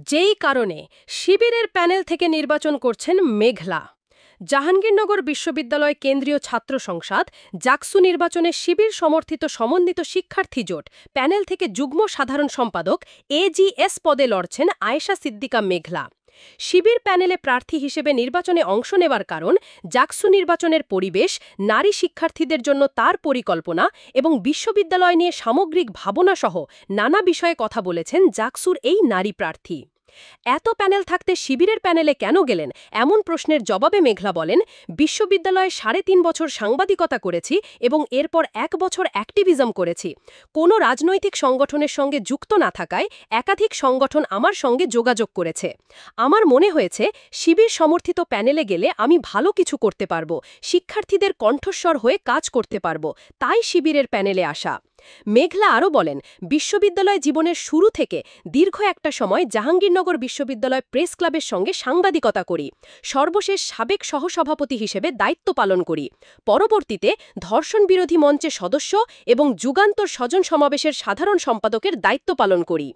যেই কারণে শিবিরের প্যানেল থেকে নির্বাচন করছেন মেঘলা। জাহাঙ্গীরনগর বিশ্ববিদ্যালয় কেন্দ্রীয় ছাত্র সংসদ জাকসু নির্বাচনে শিবির সমর্থিত সমন্বিত শিক্ষার্থী জোট প্যানেল থেকে যুগ্ম সাধারণ সম্পাদক এজিএস পদে লড়ছেন আয়েশা সিদ্দিকা মেঘলা। শিবির প্যানেলে প্রার্থী হিসেবে নির্বাচনে অংশ নেওয়ার কারণ জাকসু নির্বাচনের পরিবেশ, নারী শিক্ষার্থীদের জন্য তার পরিকল্পনা এবং বিশ্ববিদ্যালয় নিয়ে সামগ্রিক ভাবনাসহ নানা বিষয়ে কথা বলেছেন জাকসুর এই নারী প্রার্থী। এত প্যানেল থাকতে শিবিরের প্যানেলে কেন গেলেন, এমন প্রশ্নের জবাবে মেঘলা বলেন, বিশ্ববিদ্যালয়ে ৩.৫ বছর সাংবাদিকতা করেছি এবং এরপর ১ বছর অ্যাক্টিভিজম করেছি। কোনো রাজনৈতিক সংগঠনের সঙ্গে যুক্ত না থাকায় একাধিক সংগঠন আমার সঙ্গে যোগাযোগ করেছে। আমার মনে হয়েছে শিবির সমর্থিত প্যানেলে গেলে আমি ভালো কিছু করতে পারব, শিক্ষার্থীদের কণ্ঠস্বর হয়ে কাজ করতে পারব, তাই শিবিরের প্যানেলে আসা। মেঘলা আরও বলেন, বিশ্ববিদ্যালয় জীবনের শুরু থেকে দীর্ঘ একটা সময় জাহাঙ্গীরনগর বিশ্ববিদ্যালয় প্রেস ক্লাবের সঙ্গে সাংবাদিকতা করি। সর্বশেষ সাবেক সহসভাপতি হিসেবে দায়িত্ব পালন করি। পরবর্তীতে ধর্ষণ বিরোধী মঞ্চের সদস্য এবং যুগান্তর স্বজন সমাবেশের সাধারণ সম্পাদকের দায়িত্ব পালন করি।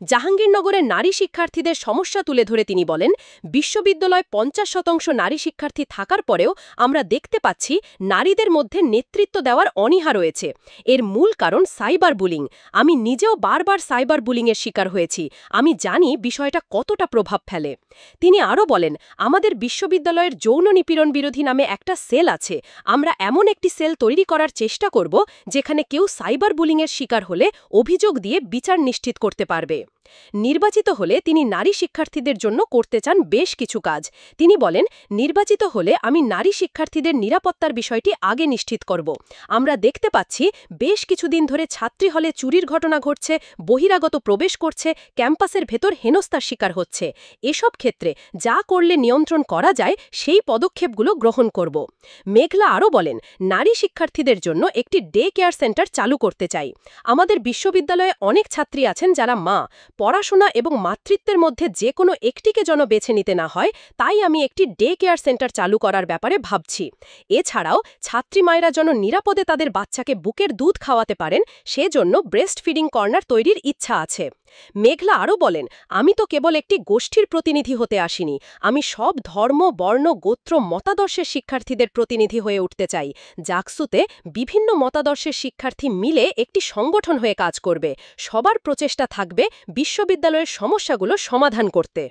জাহাঙ্গীরনগরের নারী শিক্ষার্থীদের সমস্যা তুলে ধরে তিনি বলেন, বিশ্ববিদ্যালয় ৫০% নারী শিক্ষার্থী থাকার পরেও আমরা দেখতে পাচ্ছি নারীদের মধ্যে নেতৃত্ব দেওয়ার অনীহা রয়েছে। এর মূল কারণ সাইবার বুলিং। আমি নিজেও বারবার সাইবার বুলিংয়ের শিকার হয়েছি। আমি জানি বিষয়টা কতটা প্রভাব ফেলে। তিনি আরও বলেন, আমাদের বিশ্ববিদ্যালয়ের যৌন নিপীড়ন বিরোধী নামে একটা সেল আছে। আমরা এমন একটি সেল তৈরি করার চেষ্টা করব যেখানে কেউ সাইবার বুলিংয়ের শিকার হলে অভিযোগ দিয়ে বিচার নিশ্চিত করতে পারবে। নির্বাচিত হলে তিনি নারী শিক্ষার্থীদের জন্য করতে চান বেশ কিছু কাজ। তিনি বলেন, নির্বাচিত হলে আমি নারী শিক্ষার্থীদের নিরাপত্তার বিষয়টি আগে নিশ্চিত করব। আমরা দেখতে পাচ্ছি বেশ কিছুদিন ধরে ছাত্রী হলে চুরির ঘটনা ঘটছে, বহিরাগত প্রবেশ করছে, ক্যাম্পাসের ভেতর হেনস্থার শিকার হচ্ছে। এসব ক্ষেত্রে যা করলে নিয়ন্ত্রণ করা যায় সেই পদক্ষেপগুলো গ্রহণ করব। মেঘলা আরও বলেন, নারী শিক্ষার্থীদের জন্য একটি ডে কেয়ার সেন্টার চালু করতে চাই। আমাদের বিশ্ববিদ্যালয়ে অনেক ছাত্রী আছেন যারা মা। পড়াশোনা এবং মাতৃত্বের মধ্যে যে কোনো একটিকে যেন বেছে নিতে না হয়, তাই আমি একটি ডে কেয়ার সেন্টার চালু করার ব্যাপারে ভাবছি। এছাড়াও ছাত্রী মায়েরা যেন নিরাপদে তাদের বাচ্চাকে বুকের দুধ খাওয়াতে পারেন, সেজন্য ব্রেস্ট ফিডিং কর্নার তৈরির ইচ্ছা আছে। মেঘলা আরও বলেন, আমি তো কেবল একটি গোষ্ঠীর প্রতিনিধি হতে আসিনি, আমি সব ধর্ম, বর্ণ, গোত্র, মতাদর্শের শিক্ষার্থীদের প্রতিনিধি হয়ে উঠতে চাই। জাকসুতে বিভিন্ন মতাদর্শের শিক্ষার্থী মিলে একটি সংগঠন হয়ে কাজ করবে। সবার প্রচেষ্টা থাকবে বিশ্ববিদ্যালয়ের সমস্যাগুলো সমাধান করতে।